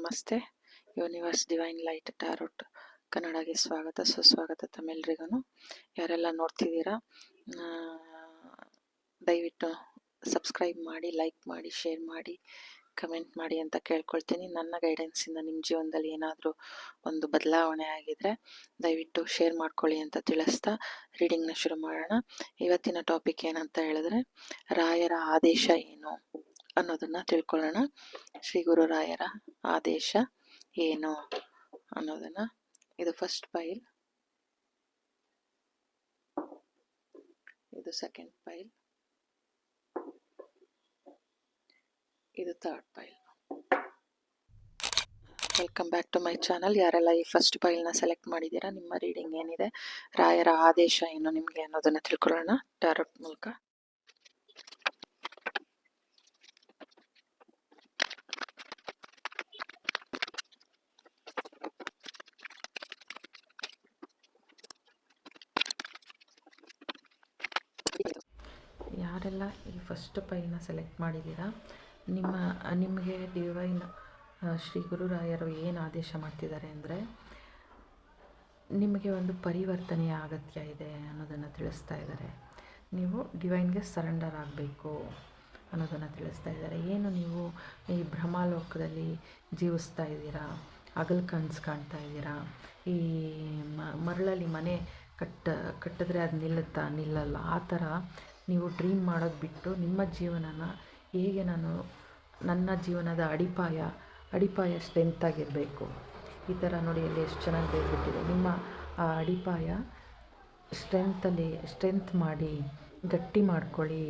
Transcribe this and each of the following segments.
ನಮಸ್ತೆ. Universe divine light tarot ಕನ್ನಡಗೆ ಸ್ವಾಗತ ಸುಸ್ವಾಗತ ತಮ್ಮೆಲ್ರಿಗೂ. ಯಾರೆಲ್ಲ ನೋಡ್ತಿದ್ದೀರಾ ದಯವಿಟ್ಟು ಸಬ್ಸ್ಕ್ರೈಬ್ ಮಾಡಿ, ಲೈಕ್ ಮಾಡಿ, ಶೇರ್ ಮಾಡಿ, ಕಮೆಂಟ್ ಮಾಡಿ ಅಂತ ಕೇಳ್ಕೊಳ್ತೀನಿ. ನನ್ನ ಗೈಡೆನ್ಸಿಂದ ನಿಮ್ಮ ಜೀವನದಲ್ಲಿ ಏನಾದರೂ ಒಂದು ಬದಲಾವಣೆ ಆಗಿದರೆ ದಯವಿಟ್ಟು ಶೇರ್ ಮಾಡ್ಕೊಳ್ಳಿ ಅಂತ ತಿಳಿಸ್ತಾ ರೀಡಿಂಗ್ನ ಶುರು ಮಾಡೋಣ. ಇವತ್ತಿನ ಟಾಪಿಕ್ ಏನಂತ ಹೇಳಿದ್ರೆ, ರಾಯರ ಆದೇಶ ಏನು ಅನ್ನೋದನ್ನು ತಿಳ್ಕೊಳ್ಳೋಣ. ಶ್ರೀ ಗುರುರಾಯರ ಆದೇಶ ಏನು ಅನ್ನೋದನ್ನು, ಇದು ಫಸ್ಟ್ ಪೈಲ್, ಇದು ಸೆಕೆಂಡ್ ಪೈಲ್, ಇದು third file. Welcome back to my channel. ಯಾರೆಲ್ಲ ಈ ಫಸ್ಟ್ ಪೈಲ್ನ ಸೆಲೆಕ್ಟ್ ಮಾಡಿದ್ದೀರಾ, ನಿಮ್ಮ ರೀಡಿಂಗ್ ಏನಿದೆ, ರಾಯರ ಆದೇಶ ಏನು ನಿಮಗೆ ಅನ್ನೋದನ್ನು ತಿಳ್ಕೊಳ್ಳೋಣ ಟ್ಯಾರೋಟ್ ಮೂಲಕ. ಯಾರೆಲ್ಲ ಈ ಫಸ್ಟ್ ಪೈಲ್ನ ಸೆಲೆಕ್ಟ್ ಮಾಡಿದ್ದೀರಾ, ನಿಮಗೆ ಡಿವೈನ್ ಶ್ರೀ ಗುರುರಾಯರು ಏನು ಆದೇಶ ಮಾಡ್ತಿದ್ದಾರೆ ಅಂದರೆ, ನಿಮಗೆ ಒಂದು ಪರಿವರ್ತನೆಯ ಅಗತ್ಯ ಇದೆ ಅನ್ನೋದನ್ನು ತಿಳಿಸ್ತಾ ಇದ್ದಾರೆ. ನೀವು ಡಿವೈನ್ಗೆ ಸರೆಂಡರ್ ಆಗಬೇಕು ಅನ್ನೋದನ್ನು ತಿಳಿಸ್ತಾ ಇದ್ದಾರೆ. ಏನು ನೀವು ಈ ಭ್ರಮಾಲೋಕದಲ್ಲಿ ಜೀವಿಸ್ತಾ ಇದ್ದೀರಾ, ಹಗಲು ಕನಸು ಕಾಣ್ತಾ ಇದ್ದೀರಾ, ಈ ಮರಳಲ್ಲಿ ಮನೆ ಕಟ್ಟಿದ್ರೆ ಅದು ನಿಲ್ಲಲ್ಲ, ಆ ಥರ ನೀವು ಡ್ರೀಮ್ ಮಾಡೋದು ಬಿಟ್ಟು ನಿಮ್ಮ ಜೀವನನ ಹೇಗೆ ನನ್ನ ಜೀವನದ ಅಡಿಪಾಯ ಸ್ಟ್ರೆಂತ್ ಆಗಿರಬೇಕು. ಈ ಥರ ನೋಡಿ, ಅಲ್ಲಿ ಎಷ್ಟು ಚೆನ್ನಾಗಿ ಬೇರ್ಬಿಟ್ಟಿದೆ. ನಿಮ್ಮ ಆ ಅಡಿಪಾಯ ಸ್ಟ್ರೆಂತ್ ಮಾಡಿ ಗಟ್ಟಿ ಮಾಡ್ಕೊಳ್ಳಿ.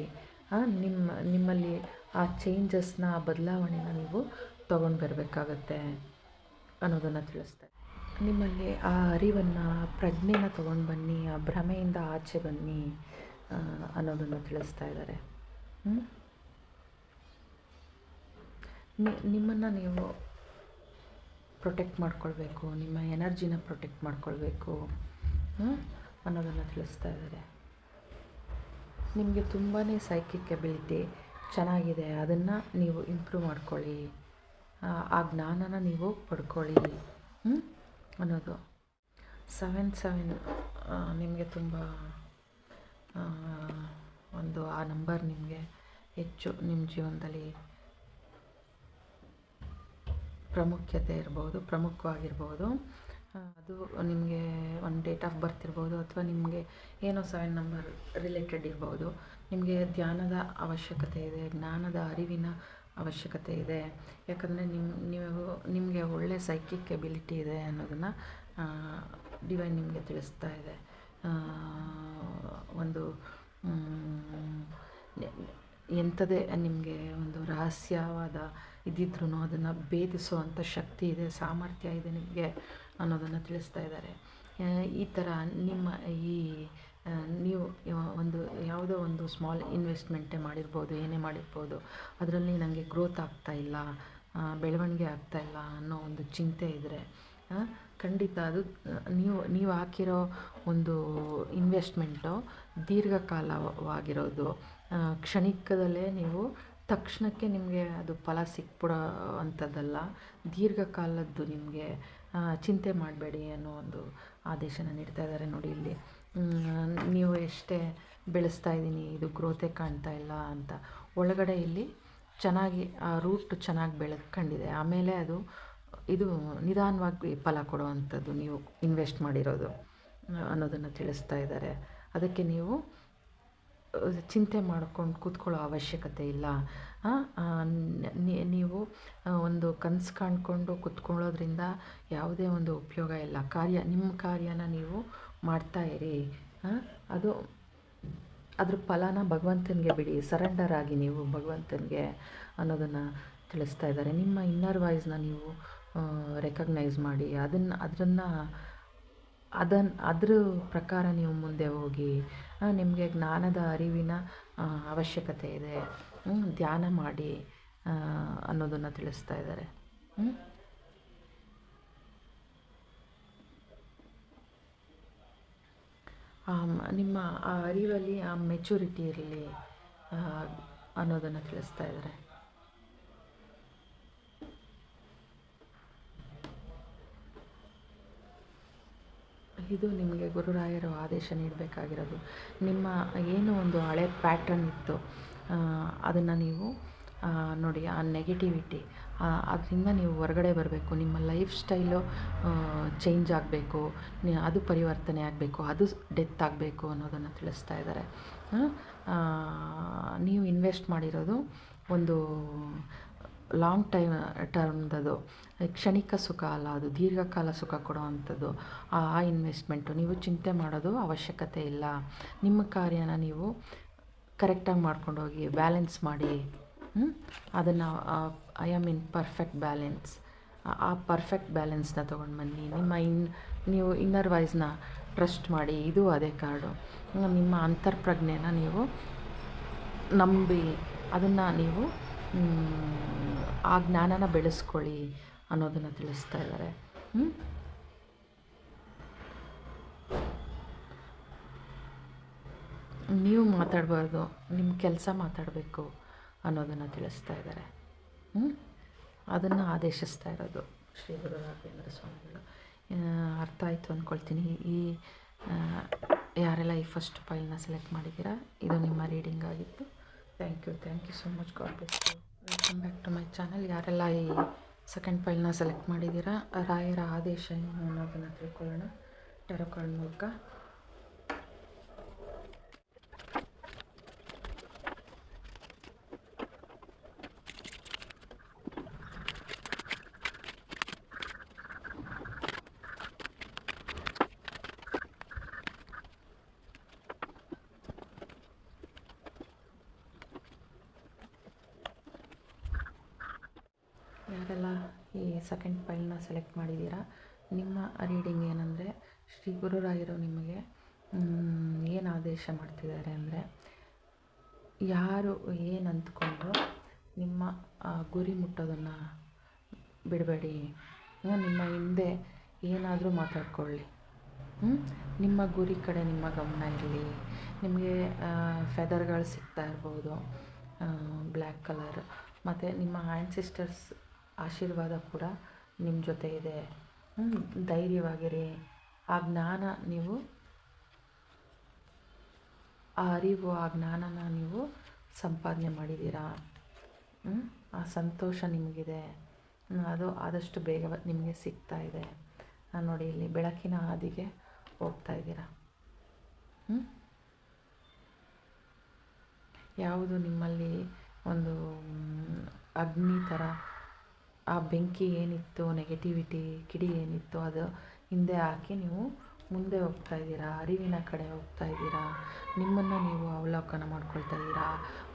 ನಿಮ್ಮಲ್ಲಿ ಆ ಚೇಂಜಸ್ನ, ಆ ಬದಲಾವಣೆನ ನೀವು ತೊಗೊಂಡು ಬರಬೇಕಾಗತ್ತೆ ಅನ್ನೋದನ್ನು ತಿಳಿಸ್ತಾರೆ. ನಿಮ್ಮಲ್ಲಿ ಆ ಅರಿವನ್ನು, ಪ್ರಜ್ಞೆನ ತೊಗೊಂಡು ಬನ್ನಿ, ಆ ಭ್ರಮೆಯಿಂದ ಆಚೆ ಬನ್ನಿ ಅನ್ನೋದನ್ನು ತಿಳಿಸ್ತಾ ಇದ್ದಾರೆ. ನಿಮ್ಮನ್ನು ನೀವು ಪ್ರೊಟೆಕ್ಟ್ ಮಾಡ್ಕೊಳ್ಬೇಕು, ನಿಮ್ಮ ಎನರ್ಜಿನ ಪ್ರೊಟೆಕ್ಟ್ ಮಾಡ್ಕೊಳ್ಬೇಕು ಅನ್ನೋದನ್ನು ತಿಳಿಸ್ತಾ ಇದ್ದಾರೆ. ನಿಮಗೆ ತುಂಬಾ ಸೈಕಿಕ್ ಎಬಿಲಿಟಿ ಚೆನ್ನಾಗಿದೆ, ಅದನ್ನು ನೀವು ಇಂಪ್ರೂವ್ ಮಾಡ್ಕೊಳ್ಳಿ, ಆ ಜ್ಞಾನನ ನೀವು ಪಡ್ಕೊಳ್ಳಿ ಅನ್ನೋದು. 7 ನಿಮಗೆ ತುಂಬ ಒಂದು ಆ ನಂಬರ್ ನಿಮಗೆ ಹೆಚ್ಚು ನಿಮ್ಮ ಜೀವನದಲ್ಲಿ ಪ್ರಮುಖವಾಗಿರ್ಬೋದು. ಅದು ನಿಮಗೆ ಒಂದು ಡೇಟ್ ಆಫ್ ಬರ್ತ್ ಇರ್ಬೋದು, ಅಥವಾ ನಿಮಗೆ ಏನೋ 7 ನಂಬರ್ ರಿಲೇಟೆಡ್ ಇರ್ಬೋದು. ನಿಮಗೆ ಧ್ಯಾನದ ಅವಶ್ಯಕತೆ ಇದೆ, ಜ್ಞಾನದ ಅರಿವಿನ ಅವಶ್ಯಕತೆ ಇದೆ. ಯಾಕಂದರೆ ನಿಮಗೆ ಒಳ್ಳೆ ಸೈಕಿಕ್ ಎಬಿಲಿಟಿ ಇದೆ ಅನ್ನೋದನ್ನು ಡಿವೈನ್ ನಿಮಗೆ ತಿಳಿಸ್ತಾ ಇದೆ. ಒಂದು ಎಂಥದೇ ನಿಮಗೆ ಒಂದು ರಹಸ್ಯವಾದ ಇದ್ದಿದ್ರೂ ಅದನ್ನು ಭೇದಿಸುವಂಥ ಶಕ್ತಿ ಇದೆ, ಸಾಮರ್ಥ್ಯ ಇದೆ ನಿಮಗೆ ಅನ್ನೋದನ್ನು ತಿಳಿಸ್ತಾ ಇದ್ದಾರೆ. ಈ ಥರ ನೀವು ಒಂದು ಯಾವುದೋ ಒಂದು ಸ್ಮಾಲ್ ಇನ್ವೆಸ್ಟ್ಮೆಂಟೇ ಮಾಡಿರ್ಬೋದು, ಏನೇ ಮಾಡಿರ್ಬೋದು, ಅದರಲ್ಲಿ ನನಗೆ ಗ್ರೋತ್ ಆಗ್ತಾಯಿಲ್ಲ, ಬೆಳವಣಿಗೆ ಆಗ್ತಾಯಿಲ್ಲ ಅನ್ನೋ ಒಂದು ಚಿಂತೆ ಇದ್ದರೆ ಖಂಡಿತ ಅದು ನೀವು ಹಾಕಿರೋ ಒಂದು ಇನ್ವೆಸ್ಟ್ಮೆಂಟು ದೀರ್ಘಕಾಲವಾಗಿರೋದು, ಕ್ಷಣಿಕದಲ್ಲೇ ನೀವು ತಕ್ಷಣಕ್ಕೆ ನಿಮಗೆ ಅದು ಫಲ ಸಿಕ್ಬಿಡೋ ಅಂಥದ್ದಲ್ಲ, ದೀರ್ಘಕಾಲದ್ದು. ನಿಮಗೆ ಚಿಂತೆ ಮಾಡಬೇಡಿ ಅನ್ನೋ ಒಂದು ಆದೇಶನ ನೀಡ್ತಾ ಇದ್ದಾರೆ. ನೋಡಿ, ಇಲ್ಲಿ ನೀವು ಎಷ್ಟೇ ಬೆಳೆಸ್ತಾ ಇದ್ದೀನಿ, ಇದು ಗ್ರೋತೆ ಕಾಣ್ತಾ ಇಲ್ಲ ಅಂತ, ಒಳಗಡೆ ಇಲ್ಲಿ ಚೆನ್ನಾಗಿ ಆ ರೂಟ್ ಚೆನ್ನಾಗಿ ಬೆಳ್ಕೊಂಡಿದೆ. ಆಮೇಲೆ ಇದು ನಿಧಾನವಾಗಿ ಫಲ ಕೊಡುವಂಥದ್ದು ನೀವು ಇನ್ವೆಸ್ಟ್ ಮಾಡಿರೋದು ಅನ್ನೋದನ್ನು ತಿಳಿಸ್ತಾ ಇದ್ದಾರೆ. ಅದಕ್ಕೆ ನೀವು ಚಿಂತೆ ಮಾಡ್ಕೊಂಡು ಕೂತ್ಕೊಳ್ಳೋ ಅವಶ್ಯಕತೆ ಇಲ್ಲ. ನೀವು ಒಂದು ಕನಸು ಕಾಣ್ಕೊಂಡು ಕೂತ್ಕೊಳ್ಳೋದ್ರಿಂದ ಯಾವುದೇ ಒಂದು ಉಪಯೋಗ ಇಲ್ಲ. ನಿಮ್ಮ ಕಾರ್ಯನ ನೀವು ಮಾಡ್ತಾಯಿರಿ. ಅದ್ರ ಫಲನ ಭಗವಂತನಿಗೆ ಬಿಡಿ, ಸರೆಂಡರ್ ಆಗಿ ನೀವು ಭಗವಂತನಿಗೆ ಅನ್ನೋದನ್ನು ತಿಳಿಸ್ತಾ ಇದ್ದಾರೆ. ನಿಮ್ಮ ಇನ್ನರ್ ವಾಯ್ಸ್ನ ನೀವು ರೆಕಗ್ನೈಸ್ ಮಾಡಿ, ಅದ್ರ ಪ್ರಕಾರ ನೀವು ಮುಂದೆ ಹೋಗಿ. ನಿಮಗೆ ಜ್ಞಾನದ ಅರಿವಿನ ಅವಶ್ಯಕತೆ ಇದೆ, ಧ್ಯಾನ ಮಾಡಿ ಅನ್ನೋದನ್ನು ತಿಳಿಸ್ತಾ ಇದ್ದಾರೆ. ನಿಮ್ಮ ಆ ಅರಿವಲ್ಲಿ ಆ ಮೆಚುರಿಟಿ ಇರಲಿ ಅನ್ನೋದನ್ನು ತಿಳಿಸ್ತಾ ಇದ್ದಾರೆ. ಇದು ನಿಮಗೆ ಗುರುರಾಯರು ಆದೇಶ ನೀಡಬೇಕಾಗಿರೋದು. ನಿಮ್ಮ ಏನು ಒಂದು ಹಳೆ ಪ್ಯಾಟ್ರನ್ ಇತ್ತು, ಅದನ್ನು ನೀವು ನೋಡಿ, ಆ ನೆಗೆಟಿವಿಟಿ ಅದರಿಂದ ನೀವು ಹೊರಗಡೆ ಬರಬೇಕು. ನಿಮ್ಮ ಲೈಫ್ ಸ್ಟೈಲು ಚೇಂಜ್ ಆಗಬೇಕು, ಅದು ಪರಿವರ್ತನೆ ಆಗಬೇಕು, ಅದು ಡೆತ್ ಆಗಬೇಕು ಅನ್ನೋದನ್ನು ತಿಳಿಸ್ತಾ ಇದ್ದಾರೆ. ನೀವು ಇನ್ವೆಸ್ಟ್ ಮಾಡಿರೋದು ಒಂದು ಲಾಂಗ್ ಟರ್ಮ್ದದು, ಕ್ಷಣಿಕ ಸುಖ ಅಲ್ಲ, ಅದು ದೀರ್ಘಕಾಲ ಸುಖ ಕೊಡುವಂಥದ್ದು. ಆ ಇನ್ವೆಸ್ಟ್ಮೆಂಟು ನೀವು ಚಿಂತೆ ಮಾಡೋದು ಅವಶ್ಯಕತೆ ಇಲ್ಲ. ನಿಮ್ಮ ಕಾರ್ಯನ ನೀವು ಕರೆಕ್ಟಾಗಿ ಮಾಡ್ಕೊಂಡು ಹೋಗಿ, ಬ್ಯಾಲೆನ್ಸ್ ಮಾಡಿ. ಅದನ್ನು I am in perfect balance, ಆ ಪರ್ಫೆಕ್ಟ್ ಬ್ಯಾಲೆನ್ಸ್ನ ತೊಗೊಂಡು ಬನ್ನಿ. ನೀವು ಇನ್ನರ್ ವಾಯ್ಸ್ನ ಟ್ರಸ್ಟ್ ಮಾಡಿ. ಇದು ಅದೇ ಕಾರ್ಡು. ನಿಮ್ಮ ಅಂತರ್ಪ್ರಜ್ಞೆನ ನೀವು ನಂಬಿ ಅದನ್ನು ನೀವು ಆ ಜ್ಞಾನನ ಬೆಳೆಸ್ಕೊಳ್ಳಿ ಅನ್ನೋದನ್ನು ತಿಳಿಸ್ತಾ ಇದ್ದಾರೆ. ನೀವು ಮಾತಾಡಬಾರ್ದು, ನಿಮ್ಮ ಕೆಲಸ ಮಾತಾಡಬೇಕು ಅನ್ನೋದನ್ನು ತಿಳಿಸ್ತಾ ಇದ್ದಾರೆ. ಅದನ್ನು ಆದೇಶಿಸ್ತಾ ಇರೋದು ಶ್ರೀ ಗುರು ರಾಘವೇಂದ್ರ ಸ್ವಾಮಿಗಳು. ಅರ್ಥ ಆಯಿತು ಅಂದ್ಕೊಳ್ತೀನಿ. ಯಾರೆಲ್ಲ ಈ ಫಸ್ಟ್ ಫೈಲ್ನ ಸೆಲೆಕ್ಟ್ ಮಾಡಿದ್ದೀರಾ, ಇದು ನಿಮ್ಮ ರೀಡಿಂಗ್ ಆಗಿತ್ತು. Thank you so much. God bless you. Welcome back to my channel. ಯಾರೆಲ್ಲ ಈ ಸೆಕೆಂಡ್ ಫೈಲ್ನ ಸೆಲೆಕ್ಟ್ ಮಾಡಿದ್ದೀರಾ, ರಾಯರ ಆದೇಶ ಏನು ಅನ್ನೋದನ್ನು ತಿಳ್ಕೊಳ್ಳೋಣ ಟ್ಯಾರೋ ಕಾರ್ಡ್ ಮೂಲಕ. ಯಾರೆಲ್ಲ ಈ ಸೆಕೆಂಡ್ ಫೈಲ್ನ ಸೆಲೆಕ್ಟ್ ಮಾಡಿದ್ದೀರಾ, ನಿಮ್ಮ ರೀಡಿಂಗ್ ಏನಂದರೆ, ಶ್ರೀ ಗುರುರಾಯರು ನಿಮಗೆ ಏನು ಆದೇಶ ಮಾಡ್ತಿದ್ದಾರೆ ಅಂದರೆ, ಯಾರು ಏನು ಅಂದ್ಕೊಂಡ್ರು ನಿಮ್ಮ ಗುರಿ ಮುಟ್ಟೋದನ್ನು ಬಿಡಬೇಡಿ. ನಿಮ್ಮ ಹಿಂದೆ ಏನಾದರೂ ಮಾತಾಡ್ಕೊಳ್ಳಿ, ನಿಮ್ಮ ಗುರಿ ಕಡೆ ನಿಮ್ಮ ಗಮನ ಇರಲಿ. ನಿಮಗೆ ಫೆದರ್ಗಳು ಸಿಗ್ತಾ ಇರ್ಬೋದು, ಬ್ಲ್ಯಾಕ್ ಕಲರ್, ಮತ್ತು ನಿಮ್ಮ ಆ್ಯನ್ಸಿಸ್ಟರ್ಸ್ ಆಶೀರ್ವಾದ ಕೂಡ ನಿಮ್ಮ ಜೊತೆ ಇದೆ. ಧೈರ್ಯವಾಗಿರಿ. ಆ ಜ್ಞಾನ ನೀವು, ಆ ಅರಿವು, ಆ ಜ್ಞಾನನ ನೀವು ಸಂಪಾದನೆ ಮಾಡಿದ್ದೀರಾ. ಆ ಸಂತೋಷ ನಿಮಗಿದೆ, ಅದು ಆದಷ್ಟು ಬೇಗ ನಿಮಗೆ ಸಿಗ್ತಾ ಇದೆ. ನೋಡಿ, ಇಲ್ಲಿ ಬೆಳಕಿನ ಹಾದಿಗೆ ಹೋಗ್ತಾ ಇದ್ದೀರಾ. ಯಾವುದು ನಿಮ್ಮಲ್ಲಿ ಒಂದು ಅಗ್ನಿ ಥರ ಆ ಬೆಂಕಿ ಏನಿತ್ತು, ನೆಗೆಟಿವಿಟಿ ಕಿಡಿ ಏನಿತ್ತು, ಅದು ಹಿಂದೆ ಹಾಕಿ ನೀವು ಮುಂದೆ ಹೋಗ್ತಾ ಇದ್ದೀರಾ, ಅರಿವಿನ ಕಡೆ ಹೋಗ್ತಾ ಇದ್ದೀರಾ. ನಿಮ್ಮನ್ನು ನೀವು ಅವಲೋಕನ ಮಾಡ್ಕೊಳ್ತಾ ಇದ್ದೀರಾ.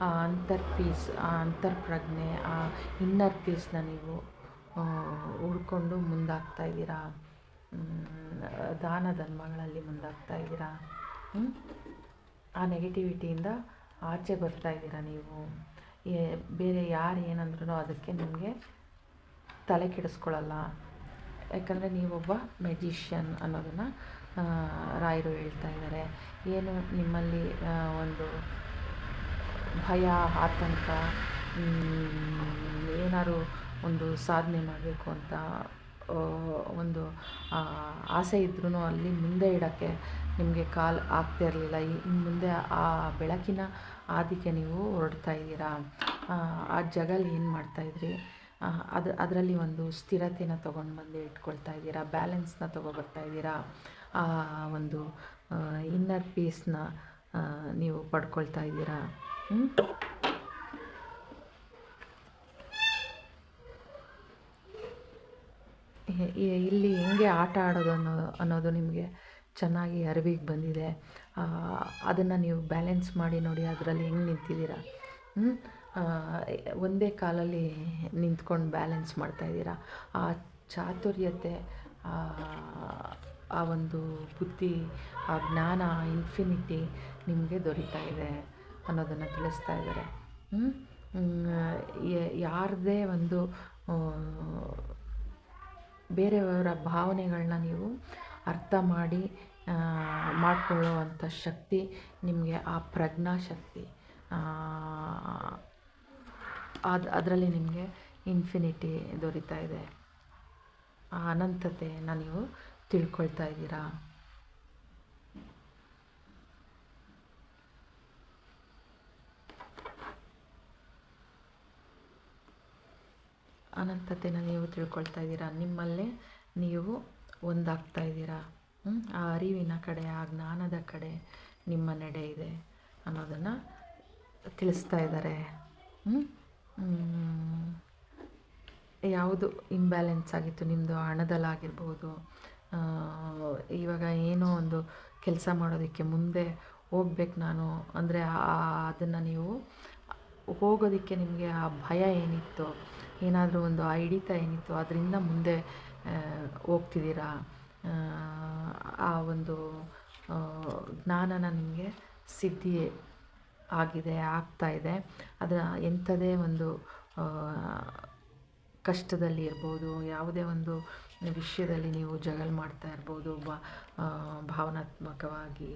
ಆ ಪೀಸ್, ಆ ಅಂತರ್ಪ್ರಜ್ಞೆ, ಆ ಇನ್ನರ್ ಪೀಸ್ನ ನೀವು ಹುಡ್ಕೊಂಡು ಮುಂದಾಗ್ತಾ ಇದ್ದೀರಾ. ದಾನ ಧರ್ಮಗಳಲ್ಲಿ ಮುಂದಾಗ್ತಾ ಇದ್ದೀರಾ. ಆ ನೆಗೆಟಿವಿಟಿಯಿಂದ ಆಚೆ ಬರ್ತಾ ಇದ್ದೀರಾ. ನೀವು ಬೇರೆ ಯಾರು ಏನಂದ್ರೂ ಅದಕ್ಕೆ ನಿಮಗೆ ತಲೆ ಕೆಡಿಸ್ಕೊಳ್ಳಲ್ಲ. ಯಾಕಂದರೆ ನೀವೊಬ್ಬ ಮೆಜಿಷಿಯನ್ ಅನ್ನೋದನ್ನು ರಾಯರು ಹೇಳ್ತಾ ಇದ್ದಾರೆ. ಏನು ನಿಮ್ಮಲ್ಲಿ ಒಂದು ಭಯ, ಆತಂಕ, ಏನಾದ್ರು ಒಂದು ಸಾಧನೆ ಮಾಡಬೇಕು ಅಂತ ಒಂದು ಆಸೆ ಇದ್ರೂ ಅಲ್ಲಿ ಮುಂದೆ ಇಡೋಕ್ಕೆ ನಿಮಗೆ ಕಾಲು ಆಗ್ತಾ ಇರಲಿಲ್ಲ. ಇನ್ನು ಮುಂದೆ ಆ ಬೆಳಕಿನ ಹಾದಿಗೆ ನೀವು ಹೊರಡ್ತಾ ಇದ್ದೀರಾ. ಆ ಜಗಲ್ಲಿ ಏನು ಮಾಡ್ತಾಯಿದ್ರಿ, ಅದರಲ್ಲಿ ಒಂದು ಸ್ಥಿರತೆನ ತೊಗೊಂಡು ಬಂದು ಇಟ್ಕೊಳ್ತಾ ಇದ್ದೀರಾ, ಬ್ಯಾಲೆನ್ಸ್ನ ತೊಗೊಬರ್ತಾ ಇದ್ದೀರಾ. ಆ ಒಂದು ಇನ್ನರ್ ಪೀಸ್ನ ನೀವು ಪಡ್ಕೊಳ್ತಾ ಇದ್ದೀರಾ. ಇಲ್ಲಿ ಹೆಂಗೆ ಆಟ ಆಡೋದು ಅನ್ನೋದು ನಿಮಗೆ ಚೆನ್ನಾಗಿ ಅರಿವಿಗೆ ಬಂದಿದೆ. ಅದನ್ನು ನೀವು ಬ್ಯಾಲೆನ್ಸ್ ಮಾಡಿ ನೋಡಿ, ಅದರಲ್ಲಿ ಹೆಂಗೆ ನಿಂತಿದ್ದೀರಾ. ಒಂದೇ ಕಾಲಲ್ಲಿ ನಿಂತ್ಕೊಂಡು ಬ್ಯಾಲೆನ್ಸ್ ಮಾಡ್ತಾಯಿದ್ದೀರಾ. ಆ ಚಾತುರ್ಯತೆ, ಆ ಒಂದು ಬುದ್ಧಿ, ಆ ಜ್ಞಾನ, ಇನ್ಫಿನಿಟಿ ನಿಮಗೆ ದೊರೀತಾ ಇದೆ ಅನ್ನೋದನ್ನು ತಿಳಿಸ್ತಾ ಇದ್ದಾರೆ. ಯಾರದೇ ಒಂದು ಬೇರೆಯವರ ಭಾವನೆಗಳನ್ನ ನೀವು ಅರ್ಥ ಮಾಡಿ ಮಾಡಿಕೊಳ್ಳುವಂಥ ಶಕ್ತಿ ನಿಮಗೆ, ಆ ಪ್ರಜ್ಞಾಶಕ್ತಿ, ಅದರಲ್ಲಿ ನಿಮಗೆ ಇನ್ಫಿನಿಟಿ ದೊರೀತಾ ಇದೆ. ಆ ಅನಂತತೆಯನ್ನು ನೀವು ತಿಳ್ಕೊಳ್ತಾ ಇದ್ದೀರಾ. ಅನಂತತೆನ ನೀವು ತಿಳ್ಕೊಳ್ತಾ ಇದ್ದೀರಾ. ನಿಮ್ಮಲ್ಲೇ ನೀವು ಒಂದಾಗ್ತಾ ಇದ್ದೀರಾ. ಆ ಅರಿವಿನ ಕಡೆ, ಆ ಜ್ಞಾನದ ಕಡೆ ನಿಮ್ಮ ನಡೆ ಇದೆ ಅನ್ನೋದನ್ನು ತಿಳಿಸ್ತಾ ಇದ್ದಾರೆ. ಯಾವುದು ಇಂಬ್ಯಾಲೆನ್ಸ್ ಆಗಿತ್ತು ನಿಮ್ಮದು ಹಣದಲ್ಲಾಗಿರ್ಬೋದು, ಇವಾಗ ಏನೋ ಒಂದು ಕೆಲಸ ಮಾಡೋದಕ್ಕೆ ಮುಂದೆ ಹೋಗ್ಬೇಕು ನಾನು ಅಂದರೆ ಅದನ್ನು ನೀವು ಹೋಗೋದಕ್ಕೆ ನಿಮಗೆ ಆ ಭಯ ಏನಿತ್ತು, ಏನಾದರೂ ಒಂದು ಆ ಹಿಡಿತ ಏನಿತ್ತು, ಅದರಿಂದ ಮುಂದೆ ಹೋಗ್ತಿದ್ದೀರಾ. ಆ ಒಂದು ಜ್ಞಾನನ ನಿಮಗೆ ಸಿದ್ಧಿ ಆಗಿದೆ, ಆಗ್ತಾಯಿದೆ. ಅದು ಎಂಥದೇ ಒಂದು ಕಷ್ಟದಲ್ಲಿ ಇರ್ಬೋದು, ಯಾವುದೇ ಒಂದು ವಿಷಯದಲ್ಲಿ ನೀವು ಜಗಳ ಮಾಡ್ತಾ ಇರ್ಬೋದು, ಭಾವನಾತ್ಮಕವಾಗಿ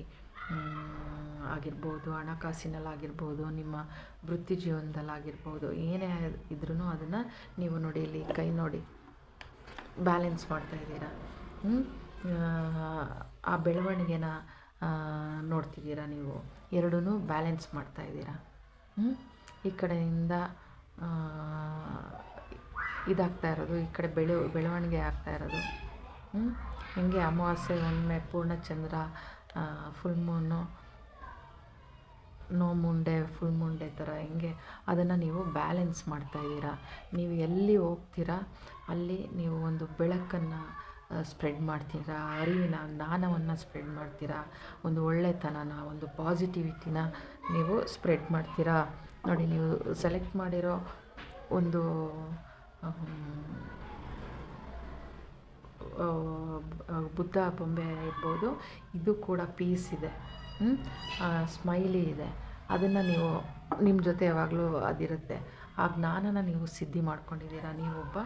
ಆಗಿರ್ಬೋದು, ಹಣಕಾಸಿನಲ್ಲಾಗಿರ್ಬೋದು, ನಿಮ್ಮ ವೃತ್ತಿ ಜೀವನದಲ್ಲಾಗಿರ್ಬೋದು, ಏನೇ ಇದ್ರೂ ಅದನ್ನು ನೀವು ನೋಡಿ ಇಲ್ಲಿ ಕೈ ನೋಡಿ ಬ್ಯಾಲೆನ್ಸ್ ಮಾಡ್ತಾಯಿದ್ದೀರಾ. ಆ ಬೆಳವಣಿಗೆನ ನೋಡ್ತಿದ್ದೀರಾ. ನೀವು ಎರಡೂ ಬ್ಯಾಲೆನ್ಸ್ ಮಾಡ್ತಾಯಿದ್ದೀರಾ. ಈ ಕಡೆಯಿಂದ ಇದಾಗ್ತಾ ಇರೋದು, ಈ ಕಡೆ ಬೆಳವಣಿಗೆ ಆಗ್ತಾ ಇರೋದು. ಹೆಂಗೆ ಅಮಾವಾಸ್ಯೆ ಒಮ್ಮೆ ಪೂರ್ಣಚಂದ್ರ, ಫುಲ್ ಮೂನು, ನೋ ಮುಂಡೆ, ಫುಲ್ ಮುಂಡೆ ಥರ ಹೆಂಗೆ ಅದನ್ನು ನೀವು ಬ್ಯಾಲೆನ್ಸ್ ಮಾಡ್ತಾಯಿದ್ದೀರಾ. ನೀವು ಎಲ್ಲಿ ಹೋಗ್ತೀರಾ ಅಲ್ಲಿ ನೀವು ಒಂದು ಬೆಳಕನ್ನು ಸ್ಪ್ರೆಡ್ ಮಾಡ್ತೀರಾ, ಅರಿವಿನ ಜ್ಞಾನವನ್ನು ಸ್ಪ್ರೆಡ್ ಮಾಡ್ತೀರಾ, ಒಂದು ಒಳ್ಳೆತನನ, ಒಂದು ಪಾಸಿಟಿವಿಟಿನ ನೀವು ಸ್ಪ್ರೆಡ್ ಮಾಡ್ತೀರಾ. ನೋಡಿ, ನೀವು ಸೆಲೆಕ್ಟ್ ಮಾಡಿರೋ ಒಂದು ಬುದ್ಧ ಬೊಂಬೆ ಇರ್ಬೋದು, ಇದು ಕೂಡ ಪೀಸ್ ಇದೆ, ಸ್ಮೈಲಿ ಇದೆ. ಅದನ್ನು ನೀವು ನಿಮ್ಮ ಜೊತೆ ಯಾವಾಗಲೂ ಅದಿರುತ್ತೆ. ಆ ಜ್ಞಾನನ ನೀವು ಸಿದ್ಧಿ ಮಾಡ್ಕೊಂಡಿದ್ದೀರಾ. ನೀವೊಬ್ಬ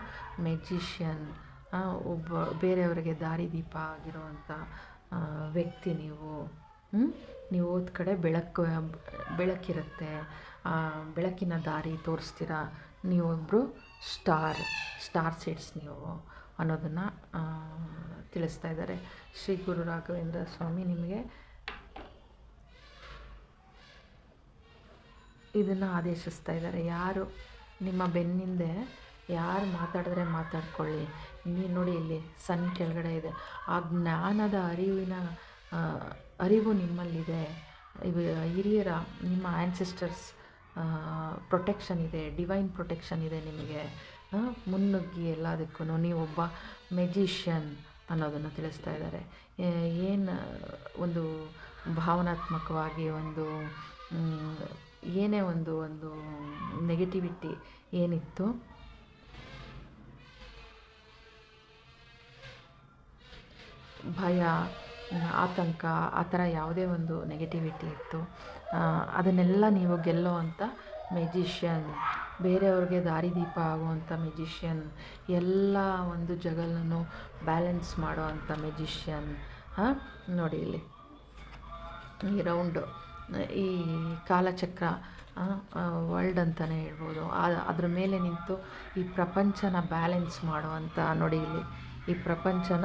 ಮೆಜಿಷಿಯನ್, ಒಬ್ಬ ಬೇರೆಯವರಿಗೆ ದಾರಿದೀಪ ಆಗಿರುವಂಥ ವ್ಯಕ್ತಿ ನೀವು. ನೀವು ಹೋದ ಕಡೆ ಬೆಳಕಿರುತ್ತೆ, ಬೆಳಕಿನ ದಾರಿ ತೋರಿಸ್ತೀರಾ. ನೀವೊಬ್ಬರು ಸ್ಟಾರ್ ಸೀಡ್ಸ್ ನೀವು ಅನ್ನೋದನ್ನು ತಿಳಿಸ್ತಾ ಇದ್ದಾರೆ ಶ್ರೀ ಗುರು ರಾಘವೇಂದ್ರ ಸ್ವಾಮಿ. ನಿಮಗೆ ಇದನ್ನು ಆದೇಶಿಸ್ತಾ ಇದ್ದಾರೆ. ಯಾರು ನಿಮ್ಮ ಬೆನ್ನಿಂದೆ ಯಾರು ಮಾತಾಡಿದ್ರೆ ಮಾತಾಡ್ಕೊಳ್ಳಿ, ನೀವು ನೋಡಿ ಇಲ್ಲಿ ಸನ್ ಕೆಳಗಡೆ ಇದೆ. ಆ ಜ್ಞಾನದ ಅರಿವು ನಿಮ್ಮಲ್ಲಿದೆ. ಹಿರಿಯರ, ನಿಮ್ಮ ಆ್ಯನ್ಸಿಸ್ಟರ್ಸ್ ಪ್ರೊಟೆಕ್ಷನ್ ಇದೆ, ಡಿವೈನ್ ಪ್ರೊಟೆಕ್ಷನ್ ಇದೆ ನಿಮಗೆ. ಮುನ್ನುಗ್ಗಿ ಎಲ್ಲದಕ್ಕೂ ನೀವೊಬ್ಬ ಮೆಜಿಷಿಯನ್ ಅನ್ನೋದನ್ನು ತಿಳಿಸ್ತಾ ಇದ್ದಾರೆ. ಏನು ಒಂದು ಭಾವನಾತ್ಮಕವಾಗಿ ಒಂದು ಏನೇ ಒಂದು ನೆಗೆಟಿವಿಟಿ ಏನಿತ್ತು, ಭಯ, ಆತಂಕ, ಆ ಥರ ಯಾವುದೇ ಒಂದು ನೆಗೆಟಿವಿಟಿ ಇತ್ತು, ಅದನ್ನೆಲ್ಲ ನೀವು ಗೆಲ್ಲೋ ಅಂಥ ಮೆಜಿಷಿಯನ್, ಬೇರೆಯವ್ರಿಗೆ ದಾರಿದೀಪ ಆಗುವಂಥ ಮೆಜಿಷಿಯನ್, ಎಲ್ಲ ಒಂದು ಜಗಲನ್ನು ಬ್ಯಾಲೆನ್ಸ್ ಮಾಡೋ ಅಂಥ ಮೆಜಿಷಿಯನ್. ನೋಡಿ ಇಲ್ಲಿ ಈ ರೌಂಡು, ಈ ಕಾಲಚಕ್ರ ವರ್ಲ್ಡ್ ಅಂತಲೇ ಹೇಳ್ಬೋದು. ಅದ್ರ ಮೇಲೆ ನಿಂತು ಈ ಪ್ರಪಂಚನ ಬ್ಯಾಲೆನ್ಸ್ ಮಾಡುವಂಥ, ನೋಡಿ ಇಲ್ಲಿ ಈ ಪ್ರಪಂಚನ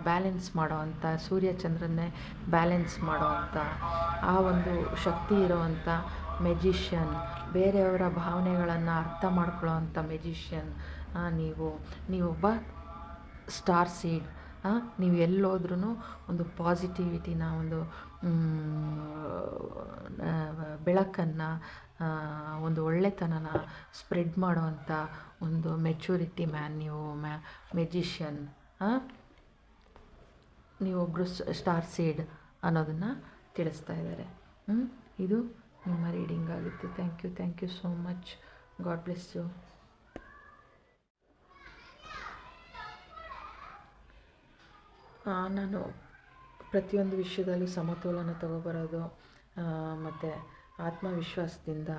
ಬ್ಯಾಲೆನ್ಸ್ ಮಾಡೋವಂಥ, ಸೂರ್ಯಚಂದ್ರನ್ನೇ ಬ್ಯಾಲೆನ್ಸ್ ಮಾಡೋವಂಥ ಆ ಒಂದು ಶಕ್ತಿ ಇರೋವಂಥ ಮೆಜಿಷಿಯನ್, ಬೇರೆಯವರ ಭಾವನೆಗಳನ್ನು ಅರ್ಥ ಮಾಡ್ಕೊಳ್ಳೋವಂಥ ಮೆಜಿಷಿಯನ್ ನೀವೊಬ್ಬ ಸ್ಟಾರ್ ಸೀಡ್. ನೀವು ಎಲ್ಲೋದ್ರೂ ಒಂದು ಪಾಸಿಟಿವಿಟಿನ, ಒಂದು ಬೆಳಕನ್ನು, ಒಂದು ಒಳ್ಳೆತನನ ಸ್ಪ್ರೆಡ್ ಮಾಡೋವಂಥ ಒಂದು ಮೆಚೂರಿಟಿ ಮ್ಯಾನ್ ನೀವು, ಮೆಜಿಷಿಯನ್. ನೀವೊಬ್ಬರು ಸ್ಟಾರ್ ಸೀಡ್ ಅನ್ನೋದನ್ನು ತಿಳಿಸ್ತಾ ಇದ್ದಾರೆ. ಇದು ನಿಮ್ಮ ರೀಡಿಂಗ್ ಆಗಿತ್ತು. Thank you so much. God bless you. ನಾನು ಪ್ರತಿಯೊಂದು ವಿಷಯದಲ್ಲೂ ಸಮತೋಲನ ತಗೊಬರೋದು, ಮತ್ತು ಆತ್ಮವಿಶ್ವಾಸದಿಂದ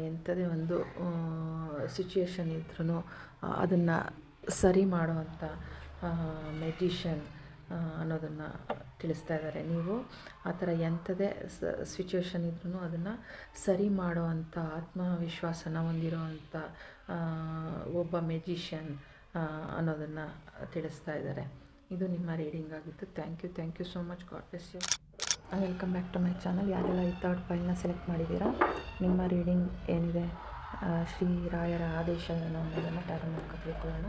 ಎಂಥದೇ ಒಂದು ಸಿಚುಯೇಷನ್ ಇದ್ರೂ ಅದನ್ನು ಸರಿ ಮಾಡುವಂಥ ಮೆಜಿಷಿಯನ್ ಅನ್ನೋದನ್ನು ತಿಳಿಸ್ತಾ ಇದ್ದಾರೆ. ನೀವು ಆ ಥರ ಎಂಥದೇ ಸಿಚುಯೇಷನ್ ಇದ್ರೂ ಅದನ್ನು ಸರಿ ಮಾಡುವಂಥ ಆತ್ಮವಿಶ್ವಾಸನ ಹೊಂದಿರುವಂಥ ಒಬ್ಬ ಮೆಜಿಷಿಯನ್ ಅನ್ನೋದನ್ನು ತಿಳಿಸ್ತಾ ಇದ್ದಾರೆ. ಇದು ನಿಮ್ಮ ರೀಡಿಂಗ್ ಆಗಿತ್ತು. Thank you so much. God bless you. Welcome back to my channel. ಯಾರೆಲ್ಲ ಈ ಥರ್ಡ್ ಫೈಲ್ನ ಸೆಲೆಕ್ಟ್ ಮಾಡಿದ್ದೀರಾ, ನಿಮ್ಮ ರೀಡಿಂಗ್ ಏನಿದೆ ಶ್ರೀ ರಾಯರ ಆದೇಶ ಏನು ಅನ್ನೋದನ್ನು ಟ್ಯಾರೋ ಮೂಲಕ ತಿಳ್ಕೊಳ್ಳೋಣ.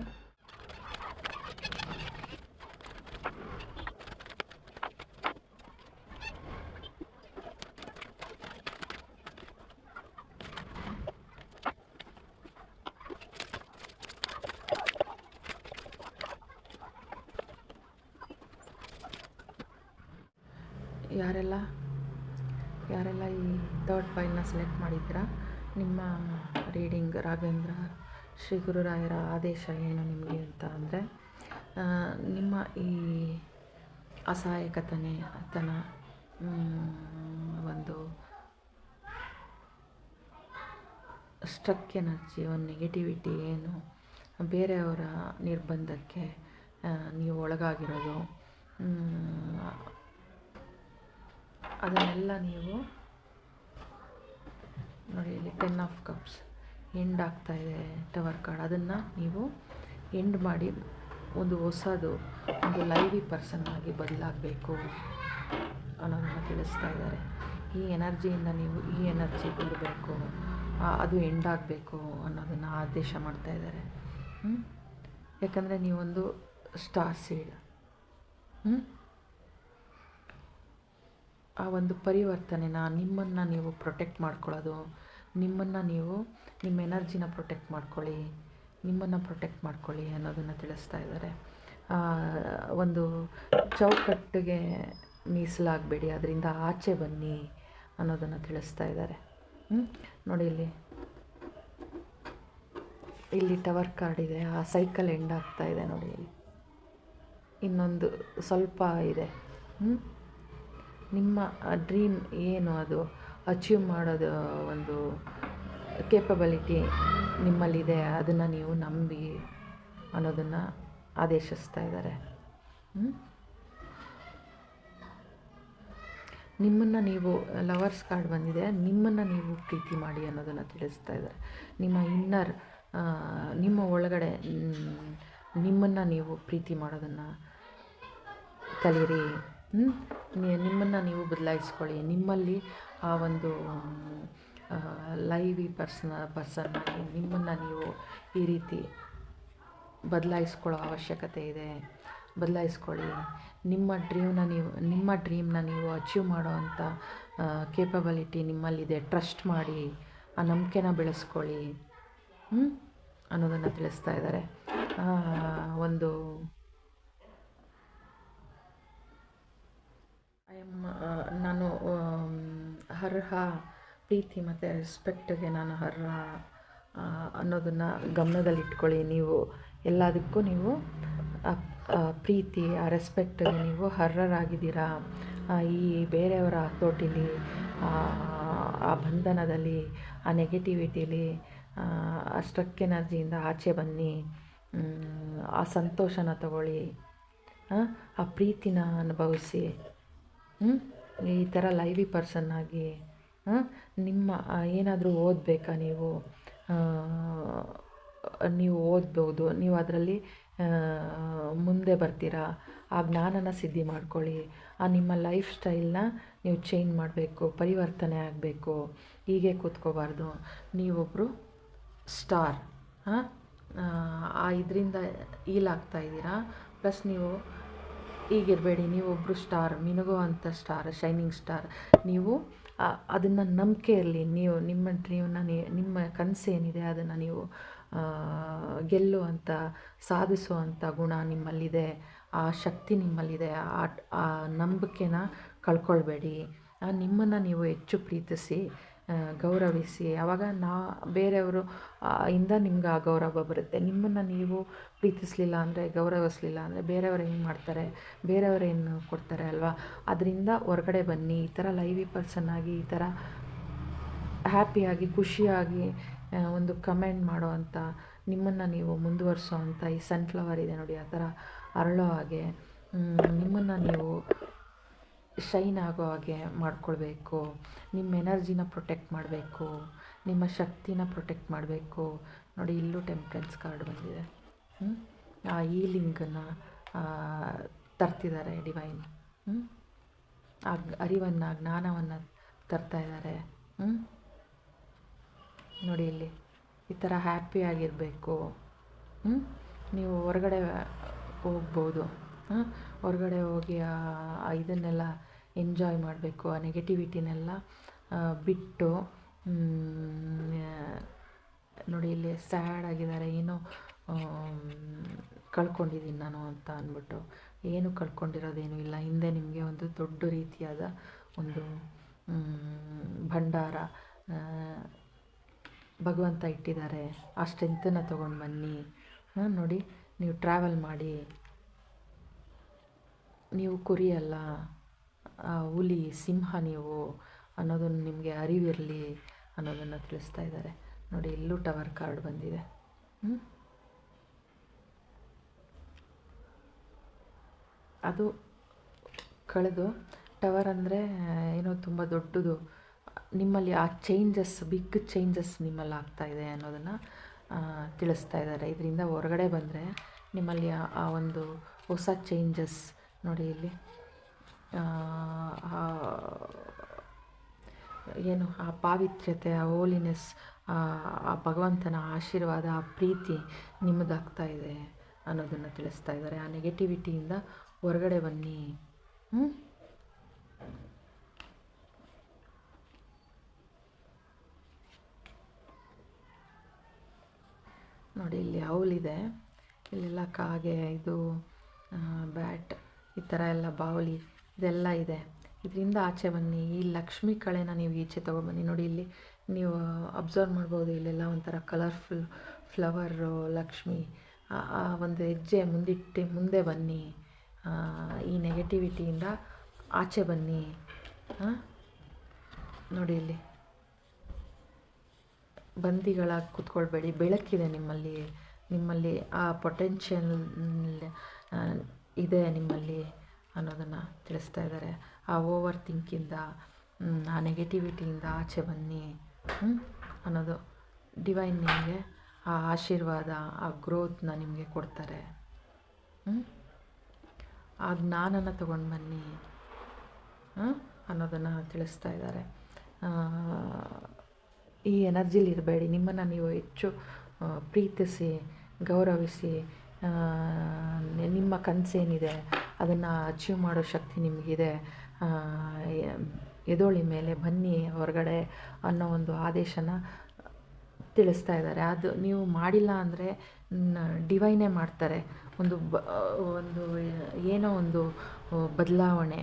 ಯಾರೆಲ್ಲ ಈ ಥರ್ಡ್ ಫೈಲ್ನ ಸೆಲೆಕ್ಟ್ ಮಾಡಿದ್ದೀರಾ, ನಿಮ್ಮ ರೀಡಿಂಗ್ ರಾಘವೇಂದ್ರ ಶ್ರೀ ಗುರುರಾಯರ ಆದೇಶ ಏನು ನಿಮಗೆ ಅಂತ ಅಂದರೆ, ನಿಮ್ಮ ಈ ಅಸಹಾಯಕತನ ಒಂದು ಸ್ಟ್ರಕ್ ಎನರ್ಜಿ, ಒಂದು ನೆಗೆಟಿವಿಟಿ ಏನು, ಬೇರೆಯವರ ನಿರ್ಬಂಧಕ್ಕೆ ನೀವು ಒಳಗಾಗಿರೋದು, ಅದನ್ನೆಲ್ಲ ನೀವು ನೋಡಿ ಇಲ್ಲಿ 10 ಆಫ್ ಕಪ್ಸ್ ಎಂಡ್ ಆಗ್ತಾಯಿದೆ, ಟವರ್ ಕಾರ್ಡ್, ಅದನ್ನು ನೀವು ಎಂಡ್ ಮಾಡಿ ಒಂದು ಹೊಸದು ಒಂದು ಲೈವಿ ಪರ್ಸನ್ ಆಗಿ ಬದಲಾಗಬೇಕು ಅನ್ನೋದನ್ನು ತಿಳಿಸ್ತಾ ಇದ್ದಾರೆ. ಈ ಎನರ್ಜಿಯಿಂದ ನೀವು ಈ ಎನರ್ಜಿಗೆ ಇರಬೇಕು, ಅದು ಎಂಡ್ ಆಗಬೇಕು ಅನ್ನೋದನ್ನು ಆದೇಶ ಮಾಡ್ತಾ ಇದ್ದಾರೆ. ಯಾಕಂದರೆ ನೀವೊಂದು ಸ್ಟಾರ್ ಸೀಡ್, ಆ ಒಂದು ಪರಿವರ್ತನೆನ ನಿಮ್ಮನ್ನು ನೀವು ಪ್ರೊಟೆಕ್ಟ್ ಮಾಡ್ಕೊಳ್ಳೋದು, ನಿಮ್ಮನ್ನು ನೀವು ನಿಮ್ಮ ಎನರ್ಜಿನ ಪ್ರೊಟೆಕ್ಟ್ ಮಾಡ್ಕೊಳ್ಳಿ, ನಿಮ್ಮನ್ನು ಪ್ರೊಟೆಕ್ಟ್ ಮಾಡ್ಕೊಳ್ಳಿ ಅನ್ನೋದನ್ನು ತಿಳಿಸ್ತಾ ಇದ್ದಾರೆ. ಒಂದು ಚೌಕಟ್ಟಿಗೆ ಮೀಸಲಾಗಬೇಡಿ, ಅದರಿಂದ ಆಚೆ ಬನ್ನಿ ಅನ್ನೋದನ್ನು ತಿಳಿಸ್ತಾ ಇದ್ದಾರೆ. ನೋಡಿ ಇಲ್ಲಿ ಟವರ್ ಕಾರ್ಡ್ ಇದೆ, ಆ ಸೈಕಲ್ ಎಂಡ್ ಆಗ್ತಾ ಇದೆ ನೋಡಿ, ಇಲ್ಲಿ ಇನ್ನೊಂದು ಸ್ವಲ್ಪ ಇದೆ. ನಿಮ್ಮ ಡ್ರೀಮ್ ಏನು, ಅದು ಅಚೀವ್ ಮಾಡೋದು ಒಂದು ಕೇಪಬಿಲಿಟಿ ನಿಮ್ಮಲ್ಲಿದೆ, ಅದನ್ನು ನೀವು ನಂಬಿ ಅನ್ನೋದನ್ನು ಆದೇಶಿಸ್ತಾ ಇದ್ದಾರೆ. ನಿಮ್ಮನ್ನು ನೀವು ಲವರ್ಸ್ ಕಾರ್ಡ್ ಬಂದಿದೆ, ನಿಮ್ಮನ್ನು ನೀವು ಪ್ರೀತಿ ಮಾಡಿ ಅನ್ನೋದನ್ನು ತಿಳಿಸ್ತಾ ಇದ್ದಾರೆ. ನಿಮ್ಮ ಇನ್ನರ್, ನಿಮ್ಮ ಒಳಗಡೆ ನಿಮ್ಮನ್ನು ನೀವು ಪ್ರೀತಿ ಮಾಡೋದನ್ನು ಕಲೀರಿ. ನಿಮ್ಮನ್ನು ನೀವು ಬದಲಾಯಿಸ್ಕೊಳ್ಳಿ, ನಿಮ್ಮಲ್ಲಿ ಆ ಒಂದು ಲೈವಿ ಪರ್ಸನ್ನಾಗಿ ನಿಮ್ಮನ್ನು ನೀವು ಈ ರೀತಿ ಬದಲಾಯಿಸ್ಕೊಳ್ಳೋ ಅವಶ್ಯಕತೆ ಇದೆ. ಬದಲಾಯಿಸ್ಕೊಳ್ಳಿ. ನಿಮ್ಮ ಡ್ರೀಮ್ನ ನೀವು ಅಚೀವ್ ಮಾಡೋ ಅಂಥ ಕೇಪಬಿಲಿಟಿ ನಿಮ್ಮಲ್ಲಿದೆ. ಟ್ರಸ್ಟ್ ಮಾಡಿ, ಆ ನಂಬಿಕೆನ ಬೆಳೆಸ್ಕೊಳ್ಳಿ ಅನ್ನೋದನ್ನು ತಿಳಿಸ್ತಾ ಇದ್ದಾರೆ. ಒಂದು ನಾನು ಅರ್ಹ, ಪ್ರೀತಿ ಮತ್ತು ರೆಸ್ಪೆಕ್ಟಿಗೆ ನಾನು ಅರ್ಹ ಅನ್ನೋದನ್ನು ಗಮನದಲ್ಲಿಟ್ಕೊಳ್ಳಿ. ನೀವು ಎಲ್ಲದಕ್ಕೂ ನೀವು ಪ್ರೀತಿ, ಆ ರೆಸ್ಪೆಕ್ಟಿಗೆ ನೀವು ಅರ್ಹರಾಗಿದ್ದೀರಾ. ಈ ಬೇರೆಯವರ ಹತೋಟಿಲಿ, ಆ ಬಂಧನದಲ್ಲಿ, ಆ ನೆಗೆಟಿವಿಟಿಲಿ, ಆ ಸ್ಟ್ರಕ್ ಎನರ್ಜಿಯಿಂದ ಆಚೆ ಬನ್ನಿ. ಆ ಸಂತೋಷನ ತಗೊಳ್ಳಿ, ಆ ಪ್ರೀತಿನ ಅನುಭವಿಸಿ. ಈ ಥರ ಲೈವಿ ಪರ್ಸನ್ನಾಗಿ ನಿಮ್ಮ ಏನಾದರೂ ಓದಬೇಕಾ, ನೀವು ಓದ್ಬೋದು, ನೀವು ಅದರಲ್ಲಿ ಮುಂದೆ ಬರ್ತೀರಾ. ಆ ಜ್ಞಾನನ ಸಿದ್ಧಿ ಮಾಡ್ಕೊಳ್ಳಿ. ನಿಮ್ಮ ಲೈಫ್ ಸ್ಟೈಲ್ನ ನೀವು ಚೇಂಜ್ ಮಾಡಬೇಕು, ಪರಿವರ್ತನೆ ಆಗಬೇಕು. ಹೀಗೆ ಕೂತ್ಕೋಬಾರ್ದು. ನೀವೊಬ್ಬರು ಸ್ಟಾರ್, ಇದರಿಂದ ಈಲಾಗ್ತಾ ಇದ್ದೀರಾ. ಪ್ಲಸ್ ನೀವು ಹೀಗಿರಬೇಡಿ, ನೀವೊಬ್ಬರು ಸ್ಟಾರ್, ಮಿನುಗುವಂಥ ಸ್ಟಾರ್, ಶೈನಿಂಗ್ ಸ್ಟಾರ್. ನೀವು ಅದನ್ನು ನಂಬಿಕೆ ಇರಲಿ. ನೀವು ನಿಮ್ಮ ಡ್ರೀಮ್ನ, ನಿಮ್ಮ ಕನಸೇನಿದೆ ಅದನ್ನು ನೀವು ಗೆಲ್ಲುವಂಥ, ಸಾಧಿಸುವಂಥ ಗುಣ ನಿಮ್ಮಲ್ಲಿದೆ. ಆ ಶಕ್ತಿ ನಿಮ್ಮಲ್ಲಿದೆ. ಆ ನಂಬಿಕೆನ ಕಳ್ಕೊಳ್ಬೇಡಿ. ನಿಮ್ಮನ್ನು ನೀವು ಹೆಚ್ಚು ಪ್ರೀತಿಸಿ, ಗೌರವಿಸಿ. ಆವಾಗ ಬೇರೆಯವರು ಇಂದ ನಿಮ್ಗೆ ಆ ಗೌರವ ಬರುತ್ತೆ. ನಿಮ್ಮನ್ನು ನೀವು ಪ್ರೀತಿಸಲಿಲ್ಲ ಅಂದರೆ, ಗೌರವಿಸಲಿಲ್ಲ ಅಂದರೆ ಬೇರೆಯವರು ಹೆಂಗೆ ಮಾಡ್ತಾರೆ, ಬೇರೆಯವರು ಏನು ಕೊಡ್ತಾರೆ ಅಲ್ವಾ. ಅದರಿಂದ ಹೊರಗಡೆ ಬನ್ನಿ. ಈ ಥರ ಲೈವಿ ಪರ್ಸನ್ನಾಗಿ, ಈ ಥರ ಹ್ಯಾಪಿಯಾಗಿ, ಖುಷಿಯಾಗಿ ಒಂದು ಕಮೆಂಟ್ ಮಾಡೋ ಅಂಥ, ನಿಮ್ಮನ್ನು ನೀವು ಮುಂದುವರಿಸೋ ಅಂಥ ಈ ಸನ್ಫ್ಲವರ್ ಇದೆ ನೋಡಿ, ಆ ಥರ ಅರಳೋ ಹಾಗೆ, ನಿಮ್ಮನ್ನು ನೀವು ಶೈನ್ ಆಗೋ ಹಾಗೆ ಮಾಡ್ಕೊಳ್ಬೇಕು. ನಿಮ್ಮ ಎನರ್ಜಿನ ಪ್ರೊಟೆಕ್ಟ್ ಮಾಡಬೇಕು, ನಿಮ್ಮ ಶಕ್ತಿನ ಪ್ರೊಟೆಕ್ಟ್ ಮಾಡಬೇಕು. ನೋಡಿ ಇಲ್ಲೂ ಟೆಂಪ್ರೆನ್ಸ್ ಕಾರ್ಡ್ ಬಂದಿದೆ. ಆ ಹೀಲಿಂಗನ್ನು ತರ್ತಿದ್ದಾರೆ ಡಿವೈನ್. ಆ ಅರಿವನ್ನು, ಜ್ಞಾನವನ್ನು ತರ್ತಾ ಇದ್ದಾರೆ. ನೋಡಿ ಇಲ್ಲಿ ಈ ಥರ ಹ್ಯಾಪಿಯಾಗಿರಬೇಕು. ನೀವು ಹೊರಗಡೆ ಹೋಗ್ಬೋದು, ಹೊರಗಡೆ ಹೋಗಿ ಇದನ್ನೆಲ್ಲ ಎಂಜಾಯ್ ಮಾಡಬೇಕು. ಆ ನೆಗೆಟಿವಿಟಿನೆಲ್ಲ ಬಿಟ್ಟು ನೋಡಿ ಇಲ್ಲಿ ಸ್ಯಾಡ್ ಆಗಿದ್ದಾರೆ, ಏನೋ ಕಳ್ಕೊಂಡಿದ್ದೀನಿ ನಾನು ಅಂತ ಅಂದ್ಬಿಟ್ಟು. ಏನು ಕಳ್ಕೊಂಡಿರೋದೇನೂ ಇಲ್ಲ. ಹಿಂದೆ ನಿಮಗೆ ಒಂದು ದೊಡ್ಡ ರೀತಿಯಾದ ಒಂದು ಭಂಡಾರ ಭಗವಂತ ಇಟ್ಟಿದ್ದಾರೆ. ಆ ಸ್ಟ್ರೆಂತನ್ನು ತೊಗೊಂಡು ಬನ್ನಿ. ನೋಡಿ, ನೀವು ಟ್ರಾವೆಲ್ ಮಾಡಿ, ನೀವು ಕುರಿ ಅಲ್ಲ, ಹುಲಿ ಸಿಂಹ ನೀವು ಅನ್ನೋದನ್ನು ನಿಮಗೆ ಅರಿವಿರಲಿ ಅನ್ನೋದನ್ನು ತಿಳಿಸ್ತಾ ಇದ್ದಾರೆ. ನೋಡಿ, ಇಲ್ಲೂ ಟವರ್ ಕಾರ್ಡ್ ಬಂದಿದೆ. ಅದು ಕಳೆದು ಟವರ್ ಅಂದರೆ ಏನೋ ತುಂಬ ದೊಡ್ಡದು, ನಿಮ್ಮಲ್ಲಿ ಆ ಚೇಂಜಸ್, ಬಿಗ್ ಚೇಂಜಸ್ ನಿಮ್ಮಲ್ಲಿ ಆಗ್ತಾಯಿದೆ ಅನ್ನೋದನ್ನು ತಿಳಿಸ್ತಾ ಇದ್ದಾರೆ. ಇದರಿಂದ ಹೊರಗಡೆ ಬಂದರೆ ನಿಮ್ಮಲ್ಲಿ ಆ ಒಂದು ಹೊಸ ಚೇಂಜಸ್ ನೋಡಿ ಇಲ್ಲಿ ಏನು ಆ ಪಾವಿತ್ರ್ಯತೆ, ಆ ಹೋಲಿನೆಸ್, ಆ ಭಗವಂತನ ಆಶೀರ್ವಾದ, ಆ ಪ್ರೀತಿ ನಿಮ್ಮದಾಗ್ತಾ ಇದೆ ಅನ್ನೋದನ್ನು ತಿಳಿಸ್ತಾ ಇದ್ದಾರೆ. ಆ ನೆಗೆಟಿವಿಟಿಯಿಂದ ಹೊರಗಡೆ ಬನ್ನಿ. ನೋಡಿ, ಇಲ್ಲಿ ಹೌಲಿದೆ, ಇಲ್ಲೆಲ್ಲ ಕಾಗೆ, ಇದು ಬ್ಯಾಟ್, ಈ ಥರ ಎಲ್ಲ ಬಾವಲಿ ಇದೆಲ್ಲ ಇದೆ. ಇದರಿಂದ ಆಚೆ ಬನ್ನಿ. ಈ ಲಕ್ಷ್ಮಿ ಕಳೆನ ನೀವು ಈಚೆ ತೊಗೊಬನ್ನಿ. ನೋಡಿ, ಇಲ್ಲಿ ನೀವು ಅಬ್ಸರ್ವ್ ಮಾಡ್ಬೋದು, ಇಲ್ಲೆಲ್ಲ ಒಂಥರ ಕಲರ್ಫುಲ್ ಫ್ಲವರು ಲಕ್ಷ್ಮಿ. ಆ ಒಂದು ಹೆಜ್ಜೆ ಮುಂದಿಟ್ಟು ಮುಂದೆ ಬನ್ನಿ. ಈ ನೆಗೆಟಿವಿಟಿಯಿಂದ ಆಚೆ ಬನ್ನಿ. ನೋಡಿ, ಇಲ್ಲಿ ಬಂದಿಗಳಾಗಿ ಕೂತ್ಕೊಳ್ಬೇಡಿ. ಬೆಳಕಿದೆ ನಿಮ್ಮಲ್ಲಿ ಆ ಪೊಟೆನ್ಷಿಯಲ್ ಇದೆ ನಿಮ್ಮಲ್ಲಿ ಅನ್ನೋದನ್ನು ತಿಳಿಸ್ತಾ ಇದ್ದಾರೆ. ಆ ಓವರ್ ಥಿಂಕಿಂದ, ಆ ನೆಗೆಟಿವಿಟಿಯಿಂದ ಆಚೆ ಬನ್ನಿ ಅನ್ನೋದು. ಡಿವೈನ್ ನಿಮಗೆ ಆ ಆಶೀರ್ವಾದ, ಆ ಗ್ರೋತ್ನ ನಿಮಗೆ ಕೊಡ್ತಾರೆ. ಆ ಜ್ಞಾನನ ತೊಗೊಂಡು ಬನ್ನಿ ಅನ್ನೋದನ್ನು ತಿಳಿಸ್ತಾ ಇದ್ದಾರೆ. ಈ ಎನರ್ಜಿಲಿ ಇರಬೇಡಿ. ನಿಮ್ಮನ್ನು ನೀವು ಹೆಚ್ಚು ಪ್ರೀತಿಸಿ, ಗೌರವಿಸಿ, ನಿಮ್ಮ ಕನಸೇನಿದೆ ಅದನ್ನು ಅಚೀವ್ ಮಾಡೋ ಶಕ್ತಿ ನಿಮಗಿದೆ. ಎದೋಳಿ ಮೇಲೆ ಬನ್ನಿ ಹೊರಗಡೆ ಅನ್ನೋ ಒಂದು ಆದೇಶನ ತಿಳಿಸ್ತಾ ಇದ್ದಾರೆ. ಅದು ನೀವು ಮಾಡಿಲ್ಲ ಅಂದರೆ ಡಿವೈನೇ ಮಾಡ್ತಾರೆ. ಒಂದು ಏನೋ ಒಂದು ಬದಲಾವಣೆ,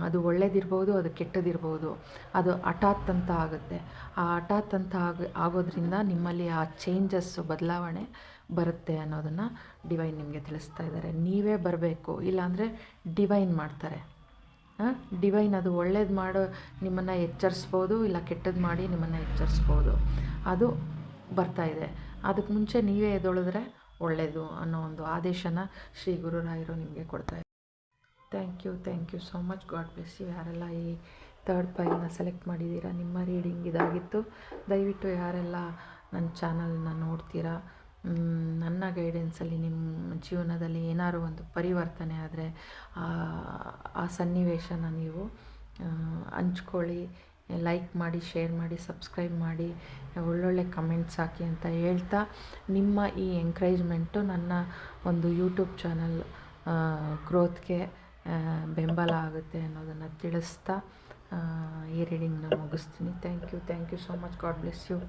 ಅದು ಒಳ್ಳೇದಿರ್ಬೋದು, ಅದು ಕೆಟ್ಟದಿರ್ಬೋದು, ಅದು ಹಠಾತ್ ಅಂತ ಆಗುತ್ತೆ. ಆ ಹಠಾತ್ ಅಂತ ಆಗೋದ್ರಿಂದ ನಿಮ್ಮಲ್ಲಿ ಆ ಚೇಂಜಸ್ಸು, ಬದಲಾವಣೆ ಬರುತ್ತೆ ಅನ್ನೋದನ್ನು ಡಿವೈನ್ ನಿಮಗೆ ತಿಳಿಸ್ತಾ ಇದ್ದಾರೆ. ನೀವೇ ಬರಬೇಕು, ಇಲ್ಲಾಂದರೆ ಡಿವೈನ್ ಮಾಡ್ತಾರೆ. ಡಿವೈನ್ ಅದು ಒಳ್ಳೇದು ಮಾಡೋ ನಿಮ್ಮನ್ನು ಎಚ್ಚರಿಸ್ಬೋದು, ಇಲ್ಲ ಕೆಟ್ಟದ್ದು ಮಾಡಿ ನಿಮ್ಮನ್ನು ಎಚ್ಚರಿಸ್ಬೋದು. ಅದು ಬರ್ತಾಯಿದೆ. ಅದಕ್ಕೆ ಮುಂಚೆ ನೀವೇ ಎದ್ದೊಳಿದ್ರೆ ಒಳ್ಳೆಯದು ಅನ್ನೋ ಒಂದು ಆದೇಶನ ಶ್ರೀ ಗುರುರಾಯರು ನಿಮಗೆ ಕೊಡ್ತಾಯಿದ್ದಾರೆ. Thank you so much. God bless you. ಯಾರೆಲ್ಲ ಈ ಥರ್ಡ್ ಪೈಲ್ನ ಸೆಲೆಕ್ಟ್ ಮಾಡಿದ್ದೀರಾ, ನಿಮ್ಮ ರೀಡಿಂಗ್ ಇದಾಗಿತ್ತು. ದಯವಿಟ್ಟು ಯಾರೆಲ್ಲ ನನ್ನ ಚಾನಲ್ನ ನೋಡ್ತೀರಾ, ನನ್ನ ಗೈಡೆನ್ಸಲ್ಲಿ ನಿಮ್ಮ ಜೀವನದಲ್ಲಿ ಏನಾದ್ರು ಒಂದು ಪರಿವರ್ತನೆ ಆದರೆ ಆ ಸನ್ನಿವೇಶನ ನೀವು ಹಂಚ್ಕೊಳ್ಳಿ, ಲೈಕ್ ಮಾಡಿ, ಶೇರ್ ಮಾಡಿ, ಸಬ್ಸ್ಕ್ರೈಬ್ ಮಾಡಿ, ಒಳ್ಳೊಳ್ಳೆ ಕಮೆಂಟ್ಸ್ ಹಾಕಿ ಅಂತ ಹೇಳ್ತಾ, ನಿಮ್ಮ ಈ ಎಂಕರೇಜ್ಮೆಂಟು ನನ್ನ ಒಂದು ಯೂಟ್ಯೂಬ್ ಚಾನಲ್ ಗ್ರೋತ್ಗೆ ಬೆಂಬಲ ಆಗುತ್ತೆ ಅನ್ನೋದನ್ನು ತಿಳಿಸ್ತಾ ಈ ರೀಡಿಂಗ್ನ ಮುಗಿಸ್ತೀನಿ. Thank you so much. God bless you.